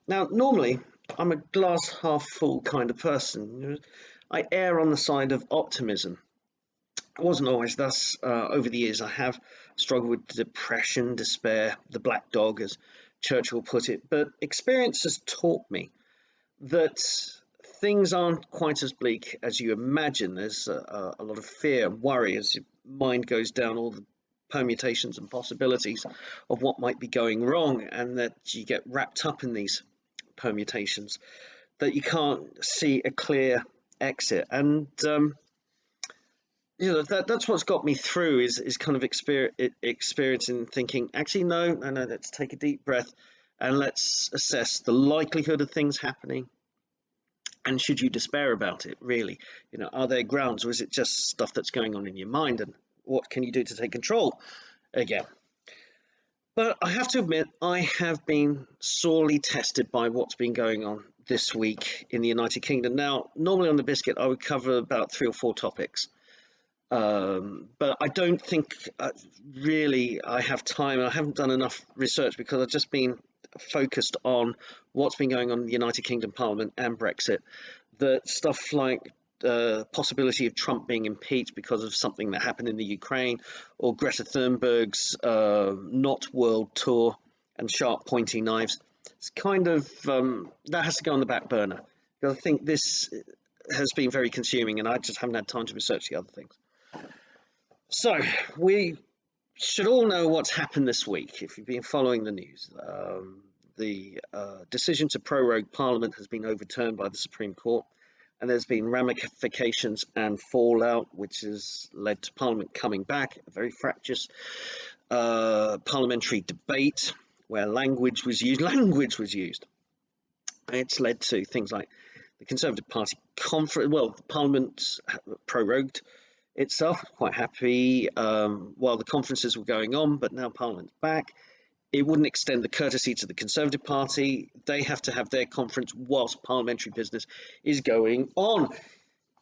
Now, normally, I'm a glass half full kind of person. I err on the side of optimism. It wasn't always thus. Over the years, I have struggled with depression, despair, the black dog, as Churchill put it. But experience has taught me that things aren't quite as bleak as you imagine. There's a lot of fear and worry as your mind goes down all the permutations and possibilities of what might be going wrong, and that you get wrapped up in these permutations that you can't see a clear exit. And that's what's got me through is kind of experiencing thinking, actually, no, let's take a deep breath and let's assess the likelihood of things happening. And should you despair about it, really? Are there grounds, or is it just stuff that's going on in your mind? And what can you do to take control again? But I have to admit, I have been sorely tested by what's been going on this week in the United Kingdom. Now, normally on the Biscuit, I would cover about 3 or 4 topics. But I don't think really I have time. I haven't done enough research because I've just been focused on what's been going on in the United Kingdom Parliament and Brexit. The stuff like possibility of Trump being impeached because of something that happened in the Ukraine, or Greta Thunberg's not world tour and sharp pointy knives. It's kind of that has to go on the back burner because I think this has been very consuming and I just haven't had time to research the other things. So we should all know what's happened this week if you've been following the news. The decision to prorogue Parliament has been overturned by the Supreme Court, and there's been ramifications and fallout, which has led to Parliament coming back, a very fractious parliamentary debate where language was used. It's led to things like the Conservative Party conference. Well, Parliament prorogued itself, quite happy while the conferences were going on, but now Parliament's back. It wouldn't extend the courtesy to the Conservative Party. They have to have their conference whilst parliamentary business is going on.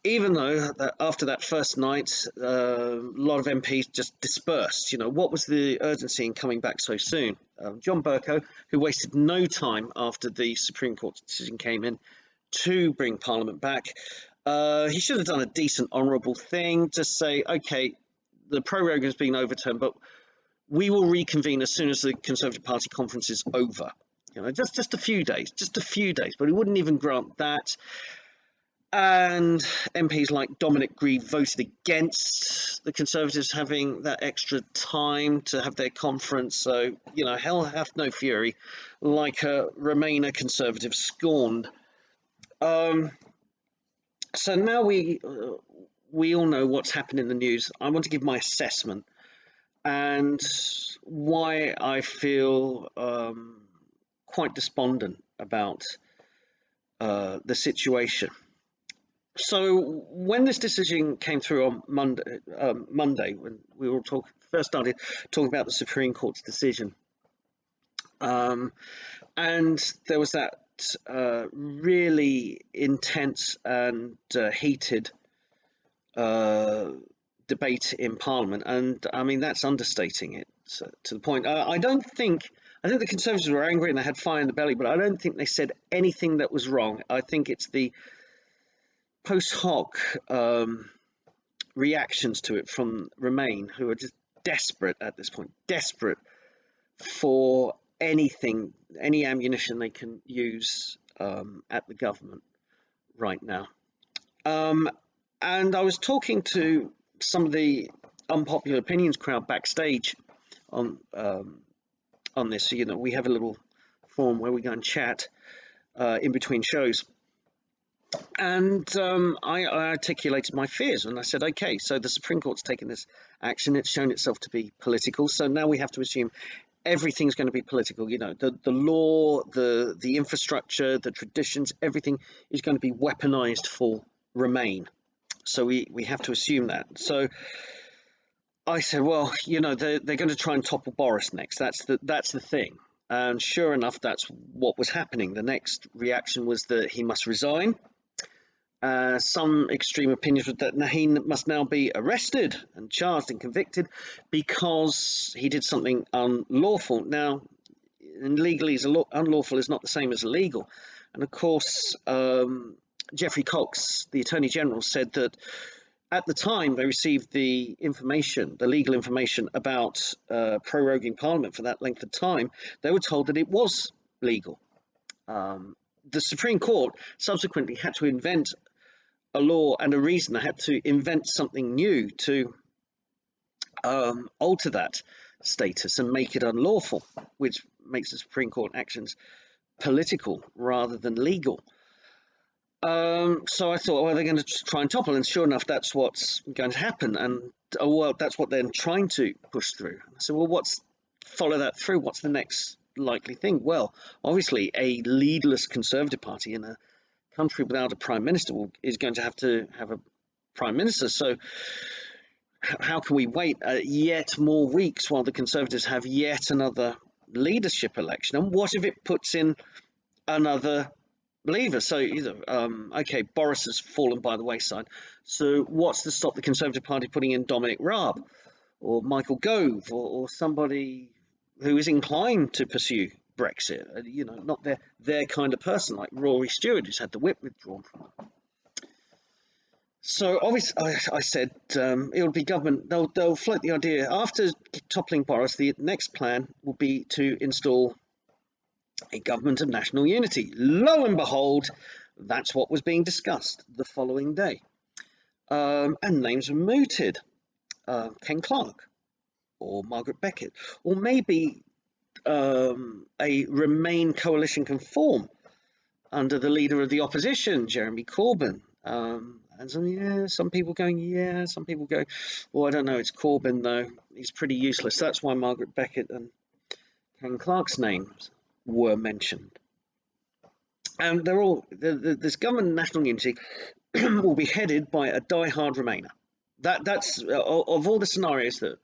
Even though after that first night, a lot of MPs just dispersed. What was the urgency in coming back so soon? John Bercow, who wasted no time after the Supreme Court decision came in to bring Parliament back, he should have done a decent, honourable thing. Just say, okay, the prorogue has been overturned, but we will reconvene as soon as the Conservative Party conference is over. Just a few days, but he wouldn't even grant that. And MPs like Dominic Grieve voted against the Conservatives having that extra time to have their conference. So, hell hath no fury, like a Remainer Conservative scorned. So now we all know what's happened in the news. I want to give my assessment and why I feel quite despondent about the situation. So when this decision came through on Monday, when we all first started talking about the Supreme Court's decision, and there was that really intense and heated debate in Parliament, and I mean that's understating it to the point. I think the Conservatives were angry and they had fire in the belly, but I don't think they said anything that was wrong. I think it's the post hoc reactions to it from Remain, who are just desperate at this point, desperate for anything, any ammunition they can use at the government right now. And I was talking to some of the unpopular opinions crowd backstage on this. We have a little forum where we go and chat in between shows. And I articulated my fears, and I said, okay, so the Supreme Court's taken this action. It's shown itself to be political. So now we have to assume everything's going to be political. The law, the infrastructure, the traditions, everything is going to be weaponized for Remain. So we have to assume that. So I said, well, they're going to try and topple Boris next. That's the thing. And sure enough, that's what was happening. The next reaction was that he must resign. Some extreme opinions were that he must now be arrested and charged and convicted because he did something unlawful. Now, and legally is unlawful is not the same as illegal. And of course, Geoffrey Cox, the Attorney General, said that at the time they received the information, the legal information about proroguing Parliament for that length of time, they were told that it was legal. The Supreme Court subsequently had to invent a law and a reason. They had to invent something new to alter that status and make it unlawful, which makes the Supreme Court actions political rather than legal. So I thought, well, they're going to try and topple, and sure enough, that's what's going to happen. And well, that's what they're trying to push through. So, well, follow that through? What's the next likely thing? Well, obviously, a leaderless Conservative Party in a country without a prime minister is going to have a prime minister. So, how can we wait yet more weeks while the Conservatives have yet another leadership election? And what if it puts in another leaver? So, okay, Boris has fallen by the wayside. So what's to stop the Conservative Party putting in Dominic Raab or Michael Gove or somebody who is inclined to pursue Brexit? Not their kind of person, like Rory Stewart, who's had the whip withdrawn from them. So obviously, I said it'll be government. They'll float the idea after toppling Boris. The next plan will be to install a government of national unity. Lo and behold, that's what was being discussed the following day. And names were mooted. Ken Clarke or Margaret Beckett, or maybe a Remain coalition can form under the leader of the opposition, Jeremy Corbyn. And some people going, some people go, well, I don't know, it's Corbyn though. He's pretty useless. That's why Margaret Beckett and Ken Clarke's names were mentioned. And they're all, this government of national unity will be headed by a die-hard Remainer. That's of all the scenarios that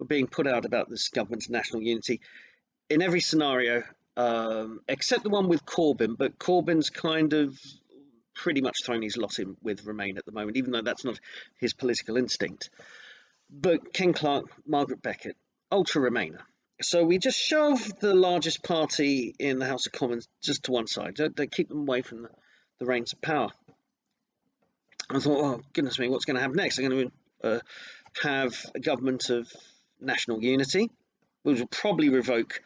were being put out about this government of national unity, in every scenario, except the one with Corbyn, but Corbyn's kind of pretty much thrown his lot in with Remain at the moment, even though that's not his political instinct. But Ken Clarke, Margaret Beckett, ultra Remainer. So we just shove the largest party in the House of Commons just to one side. They keep them away from the reins of power. I thought, oh, goodness me, what's going to happen next? They're going to have a government of national unity, which will probably revoke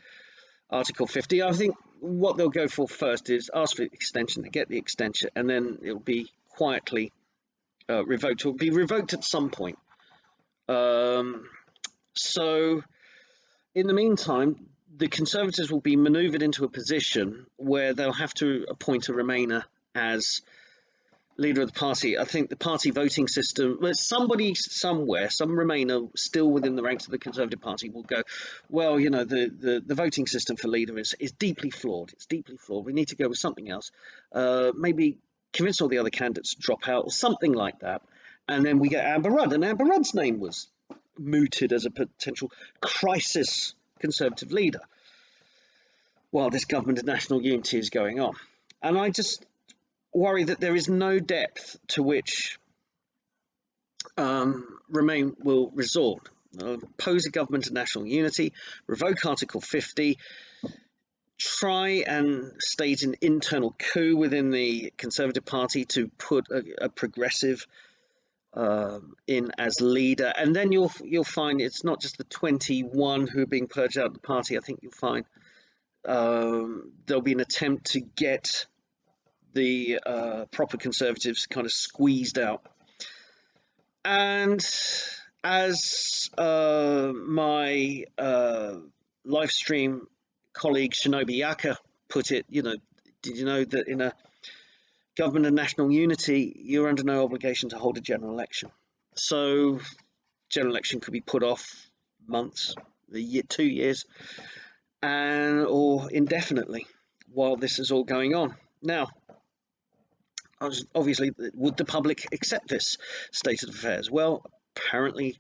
Article 50. I think what they'll go for first is ask for the extension, they get the extension, and then it'll be quietly revoked. It will be revoked at some point. So in the meantime, the Conservatives will be manoeuvred into a position where they'll have to appoint a Remainer as leader of the party. I think the party voting system, somebody somewhere, some Remainer still within the ranks of the Conservative Party will go, well, the voting system for leader is deeply flawed. It's deeply flawed. We need to go with something else. Maybe convince all the other candidates to drop out or something like that. And then we get Amber Rudd, and Amber Rudd's name was mooted as a potential crisis Conservative leader while this government of national unity is going on. And I just worry that there is no depth to which Remain will resort. Oppose a government of national unity, revoke Article 50, try and stage an internal coup within the Conservative Party to put a progressive in as leader, and then you'll find it's not just the 21 who are being purged out of the party. I think you'll find there'll be an attempt to get the proper Conservatives kind of squeezed out. And as my live stream colleague Shinobi Yaka put it, did you know that in a government of national unity, you're under no obligation to hold a general election? So general election could be put off months, 2 years, or indefinitely while this is all going on. Now, obviously, would the public accept this state of affairs? Well, apparently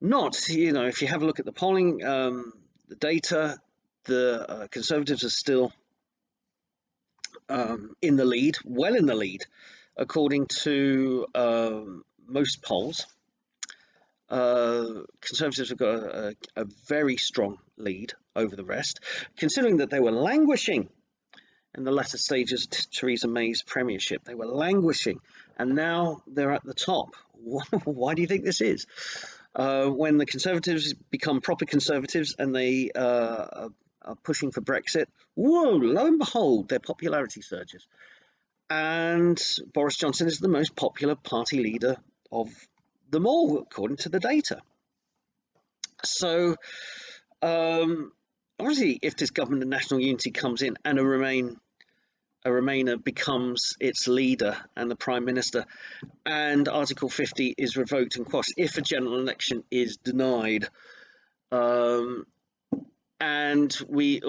not. If you have a look at the polling, the data, the Conservatives are still in the lead, well in the lead, according to most polls. Conservatives have got a very strong lead over the rest, considering that they were languishing in the latter stages of Theresa May's premiership. They were languishing, and now they're at the top. Why do you think this is? When the Conservatives become proper Conservatives and they are pushing for Brexit, whoa, lo and behold, their popularity surges. And Boris Johnson is the most popular party leader of them all, according to the data. So, obviously, if this government of national unity comes in and a Remainer becomes its leader and the Prime Minister, and Article 50 is revoked and quashed, if a general election is denied, and we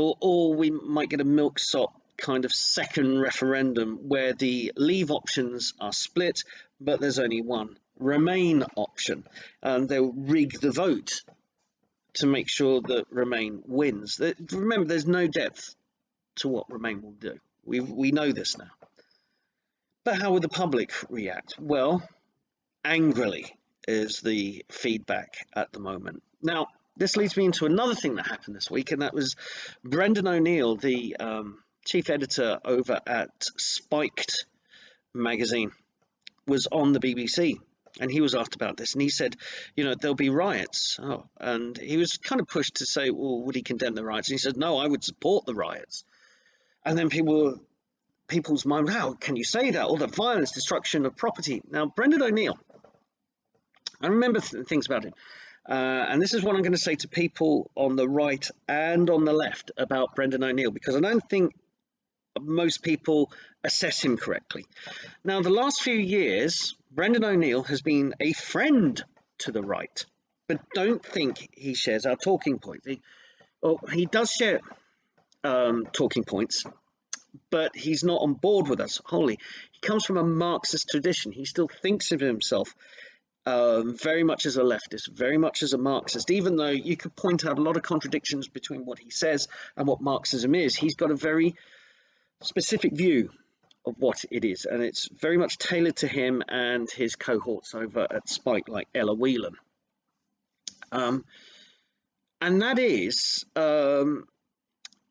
might get a milksop kind of second referendum where the Leave options are split, but there's only one Remain option, and they'll rig the vote to make sure that Remain wins. Remember, there's no depth to what Remain will do. We know this now. But how would the public react? Well, angrily is the feedback at the moment. Now, this leads me into another thing that happened this week, and that was Brendan O'Neill, the chief editor over at Spiked magazine, was on the BBC, and he was asked about this, and he said, there'll be riots. And he was kind of pushed to say, well, would he condemn the riots? And he said, no, I would support the riots. And then people's mind, how can you say that? All the violence, destruction of property. Now, Brendan O'Neill, I remember things about him. And this is what I'm going to say to people on the right and on the left about Brendan O'Neill, because I don't think most people assess him correctly. Now, the last few years, Brendan O'Neill has been a friend to the right, but don't think he shares our talking points. He does share talking points, but he's not on board with us wholly. He comes from a Marxist tradition. He still thinks of himself very much as a leftist, very much as a Marxist, even though you could point out a lot of contradictions between what he says and what Marxism is. He's got a very specific view of what it is, and it's very much tailored to him and his cohorts over at Spike, like Ella Whelan. And that is,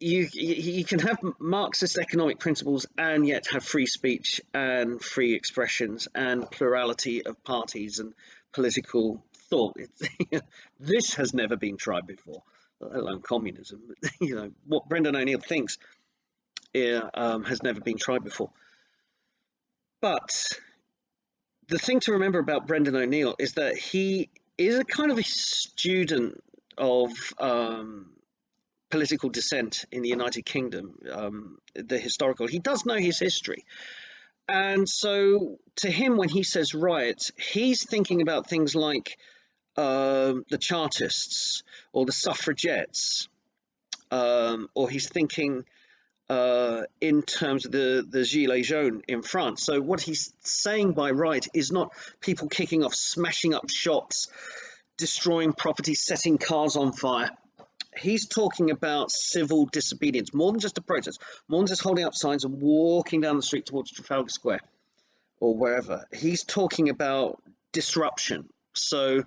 you can have Marxist economic principles and yet have free speech and free expressions and plurality of parties and political thought. This has never been tried before, let alone communism. What Brendan O'Neill thinks has never been tried before. But the thing to remember about Brendan O'Neill is that he is a kind of a student of political dissent in the United Kingdom, the historical. He does know his history. And so to him, when he says riots, he's thinking about things like the Chartists or the suffragettes, or he's thinking in terms of the Gilets jaunes in France. So what he's saying by riot is not people kicking off, smashing up shops, destroying property, setting cars on fire. He's talking about civil disobedience, more than just a protest, more than just holding up signs and walking down the street towards Trafalgar Square or wherever. He's talking about disruption. So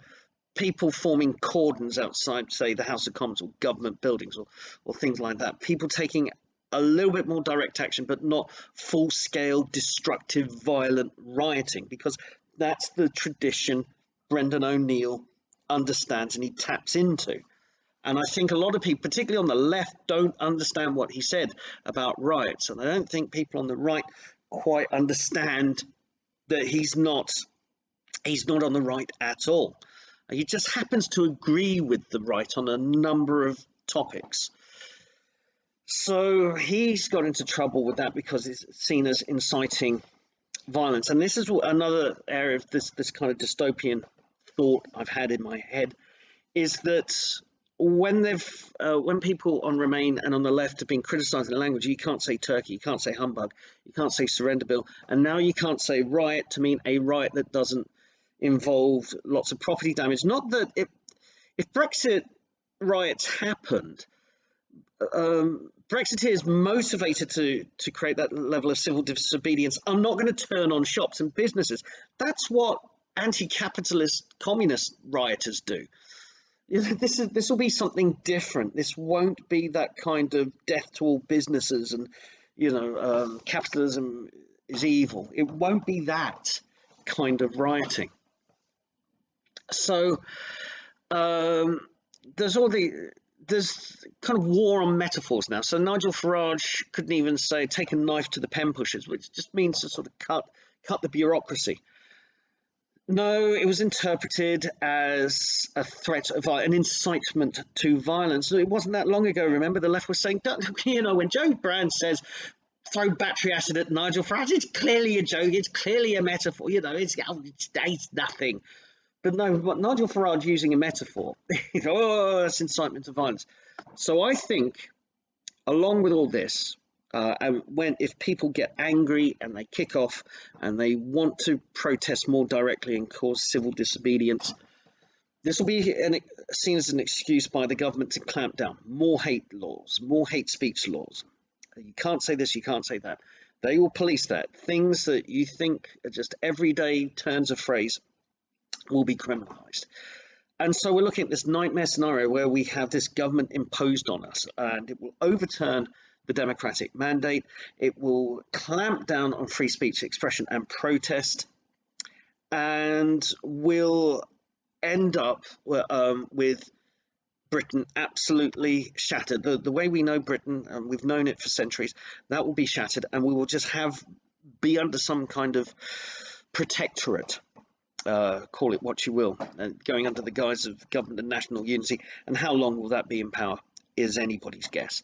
people forming cordons outside, say, the House of Commons or government buildings or things like that. People taking a little bit more direct action, but not full-scale, destructive, violent rioting, because that's the tradition Brendan O'Neill understands and he taps into. And I think a lot of people, particularly on the left, don't understand what he said about riots. And I don't think people on the right quite understand that he's not on the right at all. He just happens to agree with the right on a number of topics. So he's got into trouble with that because it's seen as inciting violence. And this is another area of this kind of dystopian thought I've had in my head, is that when people on Remain and on the left have been criticising the language, you can't say Turkey, you can't say humbug, you can't say surrender bill, and now you can't say riot to mean a riot that doesn't involve lots of property damage. Not that if Brexit riots happened, Brexiteers motivated to create that level of civil disobedience are not going to turn on shops and businesses. That's what anti-capitalist communist rioters do. this will be something different. This won't be that kind of death to all businesses and capitalism is evil. It won't be that kind of rioting. So um, there's kind of war on metaphors now. So Nigel Farage couldn't even say take a knife to the pen pushers, which just means to sort of cut the bureaucracy. No, it was interpreted as a threat of an incitement to violence. It wasn't that long ago. Remember, the left was saying, when Joe Brand says throw battery acid at Nigel Farage, it's clearly a joke. It's clearly a metaphor. It's nothing. But no, what Nigel Farage using a metaphor, it's incitement to violence. So I think, along with all this, and if people get angry and they kick off and they want to protest more directly and cause civil disobedience, this will be seen as an excuse by the government to clamp down. More hate laws, more hate speech laws. You can't say this, you can't say that. They will police that. Things that you think are just everyday turns of phrase will be criminalized. And so we're looking at this nightmare scenario where we have this government imposed on us, and it will overturn the democratic mandate. It will clamp down on free speech, expression, and protest, and will end up with Britain absolutely shattered. The way we know Britain, and we've known it for centuries, that will be shattered, and we will just be under some kind of protectorate. Call it what you will, going under the guise of government and national unity. And how long will that be in power is anybody's guess.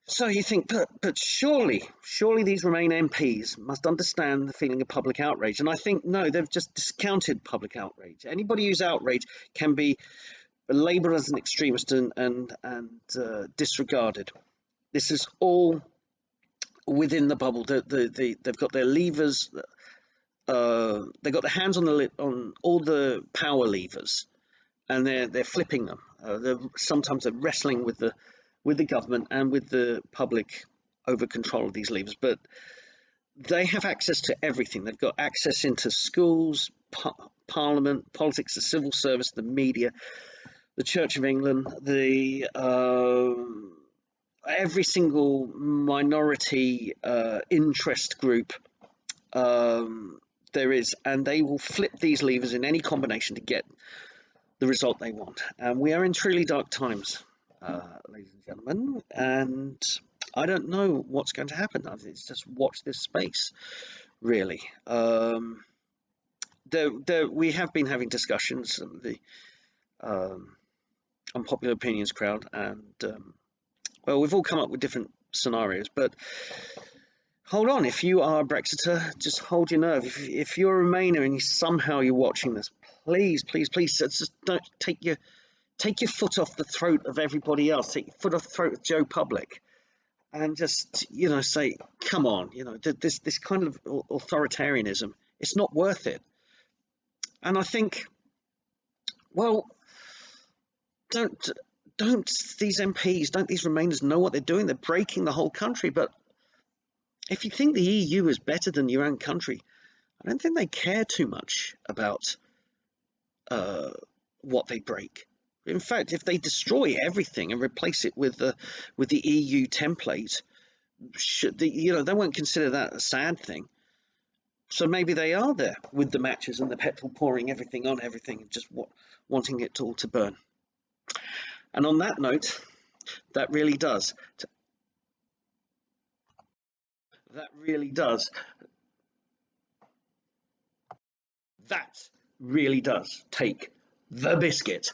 So you think, but surely these Remain MPs must understand the feeling of public outrage. And I think, no, they've just discounted public outrage. Anybody who's outraged can be labelled as an extremist and disregarded. This is all within the bubble. They've got their levers. They've got their hands on all the power levers, and they're flipping them. Sometimes they're wrestling with the government and with the public over control of these levers, but they have access to everything. They've got access into schools, parliament, politics, the civil service, the media, the Church of England, every single minority interest group there is, and they will flip these levers in any combination to get the result they want. And we are in truly dark times, ladies and gentlemen, and I don't know what's going to happen. It's just watch this space, really. We have been having discussions, the unpopular opinions crowd, and well, we've all come up with different scenarios, but hold on. If you are a Brexiter, just hold your nerve. If you're a Remainer and somehow you're watching this, please just don't take your foot off the throat of everybody else. Take your foot off the throat of Joe Public, and just say, come on, this kind of authoritarianism, it's not worth it. And I think, well, don't these MPs, don't these Remainers know what they're doing? They're breaking the whole country. But if you think the EU is better than your own country, I don't think they care too much about what they break. In fact, if they destroy everything and replace it with the EU template, they won't consider that a sad thing. So maybe they are there with the matches and the petrol, pouring everything on everything, and just wanting it all to burn. And on that note, that really does take the biscuit.